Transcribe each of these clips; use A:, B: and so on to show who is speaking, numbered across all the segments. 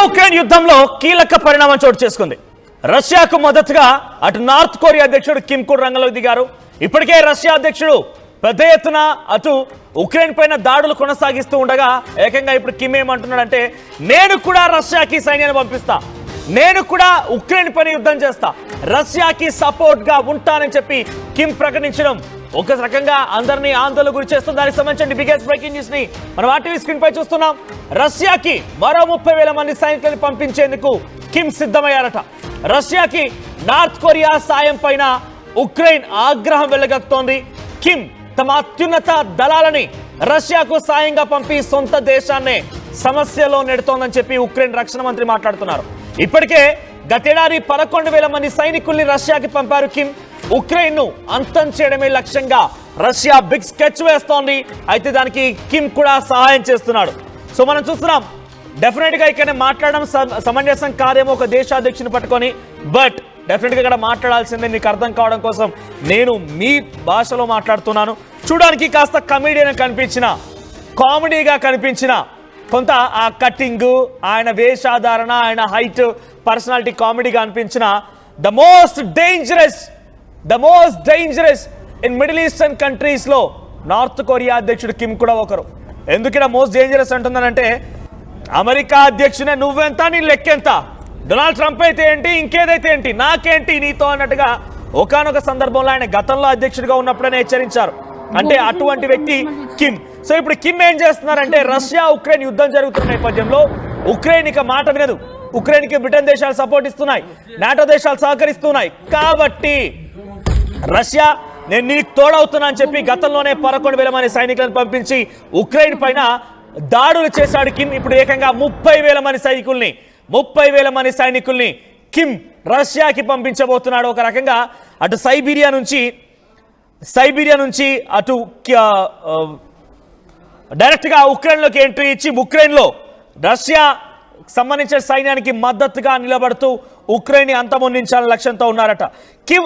A: Ukraine యుద్ధంలో కీలక పరిణామం చోటు చేసుకుంది. రష్యాకు మద్దతుగా అటు నార్త్ కొరియా అధ్యక్షుడు కిమ్ కూడా రంగంలోకి దిగారు. ఇప్పటికే రష్యా అధ్యక్షుడు పెద్ద ఎత్తున అటు ఉక్రెయిన్ పైన దాడులు కొనసాగిస్తూ ఉండగా ఏకంగా ఇప్పుడు కిమ్ ఏమంటున్నాడంటే, నేను కూడా రష్యాకి సైన్యాన్ని పంపిస్తా, నేను కూడా ఉక్రెయిన్ పైన యుద్ధం చేస్తా, రష్యాకి సపోర్ట్ గా ఉంటానని చెప్పి కిమ్ ప్రకటించడం ఒక రకంగా అందరినీ ఆందోళన గురి చేస్తుంది. దానికి సంబంధించిన బిగ్గెస్ట్ బ్రేకింగ్ న్యూస్ ని మనం ఆర్టీవీ స్క్రీన్ పై చూస్తున్నాం. రష్యాకి మరో 30,000 మంది సైనికులను పంపించేందుకు కిమ్ సిద్ధమయ్యారట. రష్యాకి నార్త్ కొరియా సాయం పైన ఉక్రెయిన్ ఆగ్రహం వెళ్లగక్కుతోంది. కిమ్ తమ అత్యున్నత దళాలని రష్యాకు సాయంగా పంపి సొంత దేశాన్నే సమస్యలో నెడుతోందని చెప్పి ఉక్రెయిన్ రక్షణ మంత్రి మాట్లాడుతున్నారు. ఇప్పటికే గతేడాది 11,000 మంది సైనికుల్ని రష్యాకి పంపారు కిమ్. ఉక్రెయిన్ ను అంతం చేయడమే లక్ష్యంగా రష్యా బిగ్ స్కెచ్ వేస్తోంది. అయితే దానికి కిమ్ కూడా సహాయం చేస్తున్నాడు. సో మనం చూస్తున్నాం, డెఫినెట్ గా ఇక్కడ మాట్లాడడం సమంజసం కాదేమో ఒక దేశాధ్యక్షుని పట్టుకొని, బట్ డెఫినెట్ గా ఇక్కడ మాట్లాడాల్సిందే. మీకు అర్థం కావడం కోసం నేను మీ భాషలో మాట్లాడుతున్నాను. చూడడానికి కాస్త కమెడియన్ కనిపించిన, కామెడీగా కనిపించిన, కొంత ఆ కట్టింగ్, ఆయన వేషాధారణ, ఆయన హైట్, పర్సనాలిటీ కామెడీగా అనిపించిన the most dangerous in middle eastern countries లో నార్త్ కొరియా అధ్యక్షుడు కిమ్ కూడా ఒకరు. ఎందుకు ఇక్కడ మోస్ట్ డేంజరస్ అంటుందనంటే, అమెరికా అధ్యక్షునే నువ్వెంత, నీ లెక్కెంత, డొనాల్డ్ ట్రంప్ అయితే ఏంటి, ఇంకేదైతే ఏంటి, నాకేంటి నీతో అన్నట్టుగా ఒకానొక సందర్భంలో ఆయన గతంలో అధ్యక్షుడిగా ఉన్నప్పుడనే హెచ్చరించారు. అంటే అటువంటి వ్యక్తి కిమ్. సో ఇప్పుడు కిమ్ ఏం చేస్తున్నారంటే, రష్యా ఉక్రెయిన్ యుద్ధం జరుగుతున్న నేపథ్యంలో ఉక్రెయిన్ ఇక మాట వినదు. ఉక్రెయిన్ కి బ్రిటన్ దేశాలు సపోర్ట్ ఇస్తున్నాయి, నాటో దేశాలు సహకరిస్తున్నాయి. కాబట్టి రష్యా నేను నీకు తోడవుతున్నా అని చెప్పి గతంలోనే 11,000 మంది సైనికులను పంపించి ఉక్రెయిన్ పైన దాడులు చేశాడు కిమ్. ఇప్పుడు ఏకంగా 30,000 మంది సైనికుల్ని కిమ్ రష్యాకి పంపించబోతున్నాడు. ఒక రకంగా అటు సైబీరియా నుంచి అటు డైరెక్ట్ గా ఉక్రెయిన్లోకి ఎంట్రీ ఇచ్చి ఉక్రెయిన్లో రష్యా సంబంధించిన సైన్యానికి మద్దతుగా నిలబడుతూ ఉక్రెయిన్ అంతమొందించాలని లక్ష్యంతో ఉన్నారట. కివ్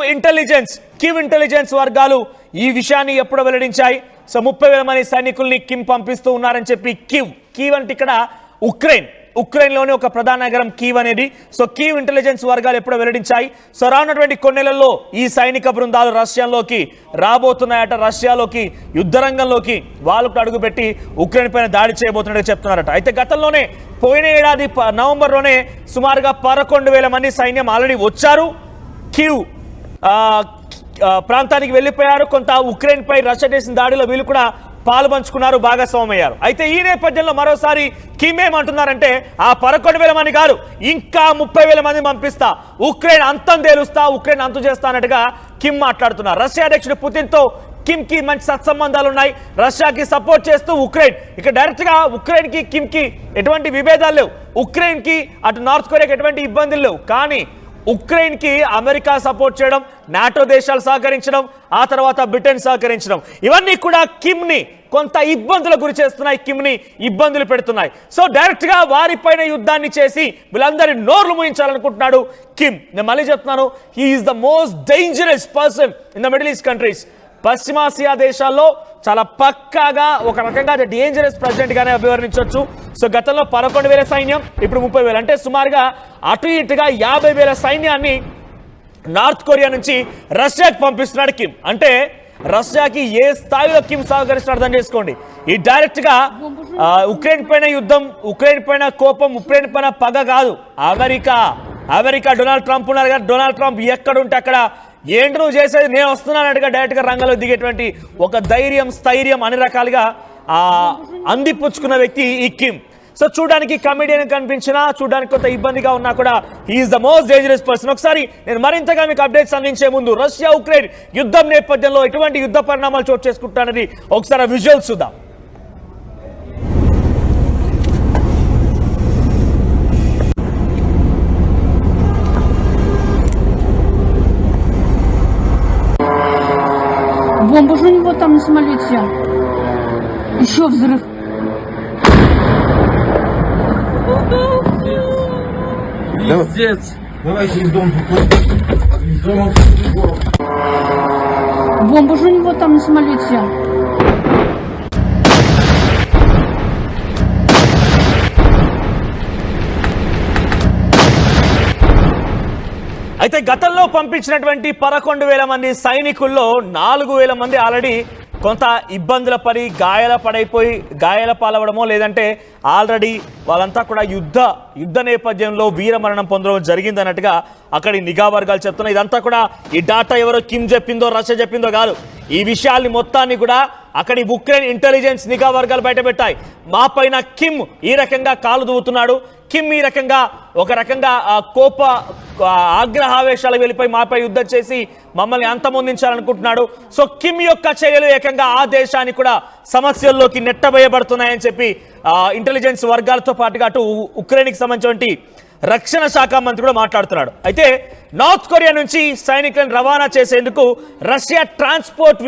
A: ఇంటెలిజెన్స్ వర్గాలు ఈ విషయాన్ని ఎప్పుడు వెల్లడించాయి. సో 30,000 మంది సైనికుల్ని కిమ్ పంపిస్తూ ఉన్నారని చెప్పి కీవ్ అంటే ఇక్కడ ఉక్రెయిన్లోని ఒక ప్రధాన నగరం కీవ్ అనేది. సో కీవ్ ఇంటెలిజెన్స్ వర్గాలు ఎప్పుడో వెల్లడించాయి. సో రానున్నటువంటి కొన్ని నెలల్లో ఈ సైనిక బృందాలు రష్యాలోకి రాబోతున్నాయట. రష్యాలోకి యుద్ధరంగంలోకి వాళ్ళకు అడుగుపెట్టి ఉక్రెయిన్ పైన దాడి చేయబోతున్నట్టు చెప్తున్నారట. అయితే గతంలోనే పోయిన ఏడాది నవంబర్లోనే సుమారుగా 11,000 మంది సైన్యం ఆల్రెడీ వచ్చారు, కీవ్ ప్రాంతానికి వెళ్ళిపోయారు. కొంత ఉక్రెయిన్ పై రష్యా చేసిన దాడిలో వీళ్ళు కూడా పాలు పంచుకున్నారు, భాగస్వామయ్యారు. అయితే ఈ నేపథ్యంలో మరోసారి కిమ్ ఏమంటున్నారంటే, ఆ 11,000 మంది కాదు, ఇంకా 30,000 మంది పంపిస్తా, ఉక్రెయిన్ అంతం తేలుస్తా, ఉక్రెయిన్ అంతం చేస్తా అన్నట్టుగా కిమ్ మాట్లాడుతున్నారు. రష్యా అధ్యక్షుడు పుతిన్ తో కిమ్ కి మంచి సత్సంబంధాలు ఉన్నాయి. రష్యాకి సపోర్ట్ చేస్తూ ఉక్రెయిన్ ఇక డైరెక్ట్ గా ఉక్రెయిన్ కి కిమ్ కి ఎటువంటి విభేదాలు లేవు. ఉక్రెయిన్ కి అటు నార్త్ కొరియాకి ఎటువంటి ఇబ్బందులు లేవు. కానీ ఉక్రెయిన్ కి అమెరికా సపోర్ట్ చేయడం, నాటో దేశాలు సహకరించడం, ఆ తర్వాత బ్రిటన్ సహకరించడం, ఇవన్నీ కూడా కిమ్ ని కొంత ఇబ్బందులకు గురి చేస్తున్నాయి, కిమ్ ని ఇబ్బందులు పెడుతున్నాయి. సో డైరెక్ట్ గా వారిపైన యుద్ధాన్ని చేసి వీళ్ళందరి నోర్లు మూయించాలనుకుంటున్నాడు కిమ్. నేను మళ్ళీ చెప్తున్నాను, he is the most dangerous person in the middle east countries. పశ్చిమాసియా దేశాల్లో చాలా పక్కాగా ఒక రకంగా డేంజరస్ ప్రెసిడెంట్ గానే అభివర్ణించవచ్చు. సో గతంలో 11,000 సైన్యం, ఇప్పుడు 30,000, అంటే సుమారుగా అటు ఇటుగా 50,000 సైన్యాన్ని నార్త్ కొరియా నుంచి రష్యాకి పంపిస్తున్నాడు కిమ్. అంటే రష్యాకి ఏ స్థాయిలో కిమ్ సహకరిస్తున్నాడు అర్థం చేసుకోండి. ఈ డైరెక్ట్ గా ఉక్రెయిన్ పైన యుద్ధం, ఉక్రెయిన్ పైన కోపం, ఉక్రెయిన్ పైన పగ కాదు. అమెరికా డొనాల్డ్ ట్రంప్ ఉన్నారు కదా, డొనాల్డ్ ట్రంప్ ఎక్కడుంటే అక్కడ ఏంటి నువ్వు చేసేది, నేను వస్తున్నానట్టుగా డైరెక్ట్ గా రంగంలో దిగేటువంటి ఒక ధైర్యం, స్థైర్యం అన్ని రకాలుగా అందిపుచ్చుకున్న వ్యక్తి ఈ కిమ్. సో చూడడానికి కమెడియన్ కనిపించినా, చూడడానికి కొంత ఇబ్బందిగా ఉన్నా కూడా he is the most dangerous person. ఒకసారి నేను మరింతగా మీకు అప్డేట్స్ అందించే ముందు రష్యా ఉక్రెయిన్ యుద్ధం నేపథ్యంలో ఎటువంటి యుద్ధ పరిణామాలు చోటు చేసుకుంటానని ఒకసారి విజువల్స్ చూద్దాం.
B: Бомба же у него там на самолете. Еще взрыв.
C: Пиздец. Давайте из дома.
B: Бомба же у него там на самолете.
A: అయితే గతంలో పంపించినటువంటి 11,000 మంది సైనికుల్లో 4,000 మంది ఆల్రెడీ కొంత ఇబ్బందుల పడి గాయాల పాలవడమో లేదంటే ఆల్రెడీ వాళ్ళంతా కూడా యుద్ధ నేపథ్యంలో వీరమరణం పొందడం జరిగిందన్నట్టుగా అక్కడి నిఘా వర్గాలు చెప్తున్నాయి. ఇదంతా కూడా ఈ డాటా ఎవరో కిమ్ చెప్పిందో రష్యా చెప్పిందో కాదు, ఈ విషయాల్ని మొత్తాన్ని కూడా అక్కడి ఉక్రెయిన్ ఇంటెలిజెన్స్ నిఘా వర్గాలు బయటపెట్టాయి. మా పైన కిమ్ ఈ రకంగా కాలు దూవుతున్నాడు, కిమ్ ఈ రకంగా ఒక రకంగా ఆగ్రహావేశాలు వెళ్ళిపోయి మాపై యుద్ధం చేసి మమ్మల్ని అంతమొందించాలనుకుంటున్నాడు. సో కిమ్ యొక్క చర్యలు ఏకంగా ఆ దేశాన్ని కూడా సమస్యల్లోకి నెట్టబోయబడుతున్నాయని చెప్పి ఇంటెలిజెన్స్ వర్గాలతో పాటుగా అటు ఉక్రెయిన్కి సంబంధించిన రక్షణ శాఖ మంత్రి కూడా మాట్లాడుతున్నాడు. అయితే నార్త్ కొరియా నుంచి సైనికులను రవాణా చేసేందుకు రష్యా ట్రాన్స్పోర్ట్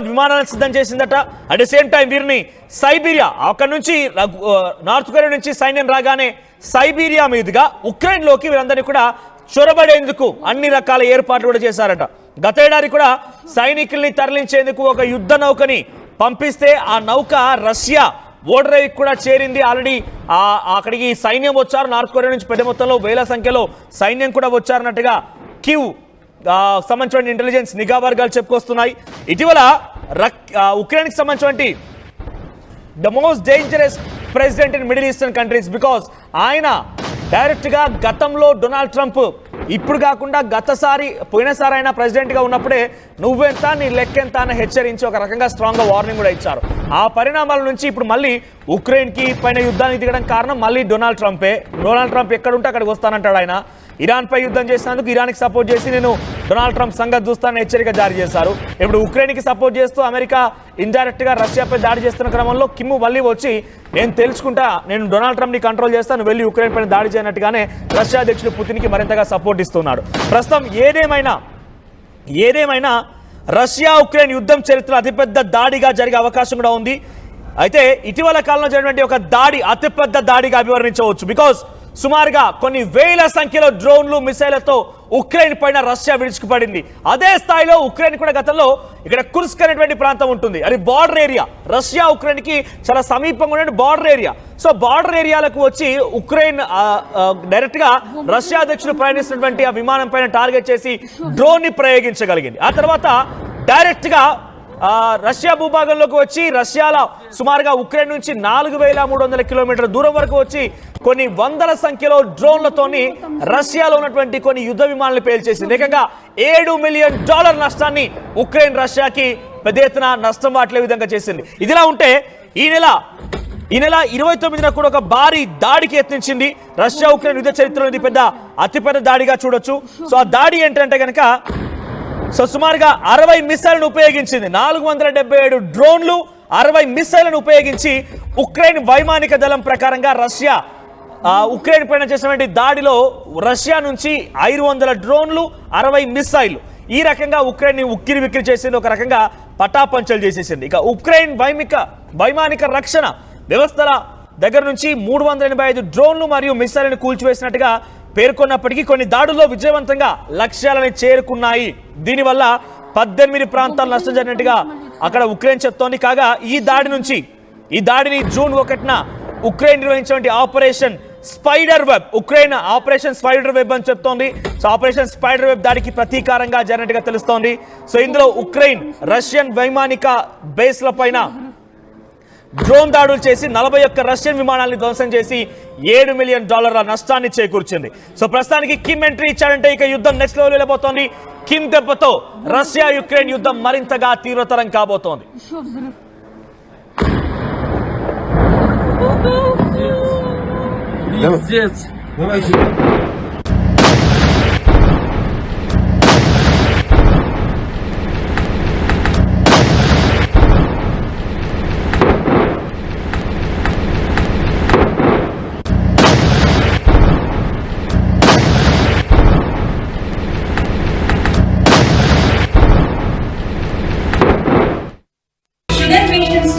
A: విమానాలను సిద్ధం చేసిందట. అట్ ద సేమ్ టైం వీరిని సైబీరియా, అక్కడ నుంచి నార్త్ కొరియా నుంచి సైన్యం రాగానే సైబీరియా మీదుగా ఉక్రెయిన్లోకి వీరందరినీ కూడా చొరబడేందుకు అన్ని రకాల ఏర్పాట్లు కూడా చేశారట. గతేడాది కూడా సైనికుల్ని తరలించేందుకు ఒక యుద్ధ నౌకని పంపిస్తే ఆ నౌక రష్యా ఓడరేవి కూడా చేరింది. ఆల్రెడీ అక్కడికి సైన్యం వచ్చారు. నార్త్ కొరియా నుంచి పెద్ద మొత్తంలో వేల సంఖ్యలో సైన్యం కూడా వచ్చారన్నట్టుగా కీవ్ సంబంధించిన ఇంటెలిజెన్స్ నిఘా వర్గాలు చెప్పుకొస్తున్నాయి. ఇటీవల ఉక్రెయిన్కి సంబంధించిన the most dangerous president in middle eastern countries, because ఆయన డైరెక్ట్గా గతంలో డొనాల్డ్ ట్రంప్ ఇప్పుడు కాకుండా పోయినసారి ఆయన ప్రెసిడెంట్గా ఉన్నప్పుడే నువ్వెంత నీ లెక్కెంత అని హెచ్చరించి ఒక రకంగా స్ట్రాంగ్గా వార్నింగ్ కూడా ఇచ్చారు. ఆ పరిణామాల నుంచి ఇప్పుడు మళ్ళీ ఉక్రెయిన్కి పైన యుద్ధానికి దిగడం కారణం మళ్ళీ డొనాల్డ్ ట్రంప్ ఎక్కడుంటే అక్కడికి వస్తానంటాడు. ఆయన ఇరాన్పై యుద్ధం చేసినందుకు ఇరాన్కి సపోర్ట్ చేసి నేను డొనాల్డ్ ట్రంప్ సంగతి చూస్తానని హెచ్చరిక జారీ చేశారు. ఇప్పుడు ఉక్రెయిన్కి సపోర్ట్ చేస్తూ అమెరికా ఇండైరెక్ట్గా రష్యాపై దాడి చేస్తున్న క్రమంలో కిమ్ మళ్ళీ వచ్చి నేను తెలుసుకుంటా, నేను డొనాల్డ్ ట్రంప్ని కంట్రోల్ చేస్తాను, వెళ్ళి ఉక్రెయిన్ పైన దాడి చేయనట్టుగానే రష్యా అధ్యక్షుడు పుతిన్కి మరింతగా సపోర్ట్ ఇస్తున్నాడు. ప్రస్తుతం ఏదేమైనా రష్యా ఉక్రెయిన్ యుద్ధం చరిత్ర అతిపెద్ద దాడిగా జరిగే అవకాశం కూడా ఉంది. అయితే ఇటీవల కాలంలో జరిగినటువంటి ఒక దాడి అతిపెద్ద దాడిగా అభివర్ణించవచ్చు. బికాస్ సుమారుగా కొన్ని వేల సంఖ్యలో డ్రోన్లు మిసైళ్లతో ఉక్రెయిన్ పైన రష్యా విరుచుకుపడింది. అదే స్థాయిలో ఉక్రెయిన్ కూడా గతంలో ఇక్కడ కుర్స్క్ అనేటువంటి ప్రాంతం ఉంటుంది, అది బార్డర్ ఏరియా. రష్యా ఉక్రెయిన్కి చాలా సమీపంగా ఉండే బార్డర్ ఏరియా. సో బార్డర్ ఏరియాలకు వచ్చి ఉక్రెయిన్ డైరెక్ట్గా రష్యా అధ్యక్షుడు ప్రయాణిస్తున్నటువంటి ఆ విమానం పైన టార్గెట్ చేసి డ్రోన్ ని ప్రయోగించగలిగింది. ఆ తర్వాత డైరెక్ట్గా రష్యా భూభాగంలోకి వచ్చి రష్యాలో సుమారుగా ఉక్రెయిన్ నుంచి 4,300 కిలోమీటర్ల దూరం వరకు వచ్చి కొన్ని వందల సంఖ్యలో డ్రోన్లతోని రష్యాలో ఉన్నటువంటి కొన్ని యుద్ధ విమానాలు పేల్చేసింది. ఏకంగా $7 మిలియన్ నష్టాన్ని ఉక్రెయిన్ రష్యాకి పెద్ద ఎత్తున నష్టం వాటిలే విధంగా చేసింది. ఇదిలా ఉంటే ఈ నెల 29న కూడా ఒక భారీ దాడికి యత్నించింది రష్యా. ఉక్రెయిన్ యుద్ధ చరిత్రలో ఇది అతిపెద్ద దాడిగా చూడొచ్చు. సో ఆ దాడి ఏంటంటే కనుక సుమారుగా 60 మిసైళ్లను ఉపయోగించింది. 477 డ్రోన్లు 60 మిసైళ్లను ఉపయోగించి ఉక్రెయిన్ వైమానిక దళం ప్రకారంగా రష్యా ఉక్రెయిన్ పైన చేసినటువంటి దాడిలో రష్యా నుంచి 500 డ్రోన్లు 60 మిసైళ్లు ఈ రకంగా ఉక్రెయిన్ ని ఉక్కిరి విక్కిరి చేసింది, ఒక రకంగా పటాపంచలు చేసేసింది. ఇక ఉక్రెయిన్ వైమానిక రక్షణ వ్యవస్థల దగ్గర నుంచి 385 డ్రోన్లు మరియు మిసైళ్లను కూల్చివేసినట్టుగా పేర్కొన్నప్పటికీ కొన్ని దాడుల్లో విజయవంతంగా లక్ష్యాలను చేరుకున్నాయి. దీనివల్ల 18 ప్రాంతాలు నష్టం జరిగినట్టుగా అక్కడ ఉక్రెయిన్ చెప్తోంది. కాగా ఈ దాడిని జూన్ 1న ఉక్రెయిన్ నిర్వహించినటువంటి operation spider web, Ukraine operation spider web అని చెప్తోంది. సో ఆపరేషన్ స్పైడర్ వెబ్ దాడికి ప్రతీకారంగా జరిగినట్టుగా తెలుస్తోంది. సో ఇందులో ఉక్రెయిన్ రష్యన్ వైమానిక బేస్ల పైన డ్రోన్ దాడులు చేసి 41 రష్యన్ విమానాలను ధ్వంసం చేసి $7 మిలియన్ నష్టాన్ని చేకూర్చింది. సో ప్రస్తుతానికి కిమ్ ఎంట్రీ ఇచ్చాడంటే ఇక యుద్ధం నెక్స్ట్ లెవెల్ వెళ్ళబోతోంది. కిమ్ దెబ్బతో రష్యా యుక్రెయిన్ యుద్ధం మరింతగా తీవ్రతరం కాబోతోంది.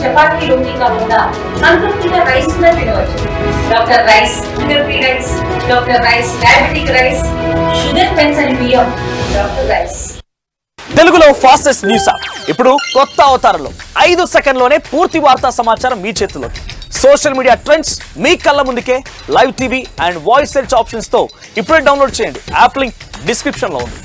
D: చపాతీ రోటీ కాకుండా సంతృప్తిగా రైస్ కూడా తినవచ్చు. Doctor rice, sugar free rice, doctor rice, diabetic rice, sugar pension బియ్యం, డాక్టర్ రైస్.
A: తెలుగులో ఫాస్టెస్ట్ న్యూస్ యాప్ ఇప్పుడు కొత్త అవతారంలో 5 సెకండ్లోనే పూర్తి వార్తా సమాచారం మీ చేతిలోకి. సోషల్ మీడియా ట్రెండ్స్ మీ కళ్ళ ముందుకే live TV and voice search options తో ఇప్పుడే డౌన్లోడ్ చేయండి. యాప్ లింక్ డిస్క్రిప్షన్ లో ఉంది.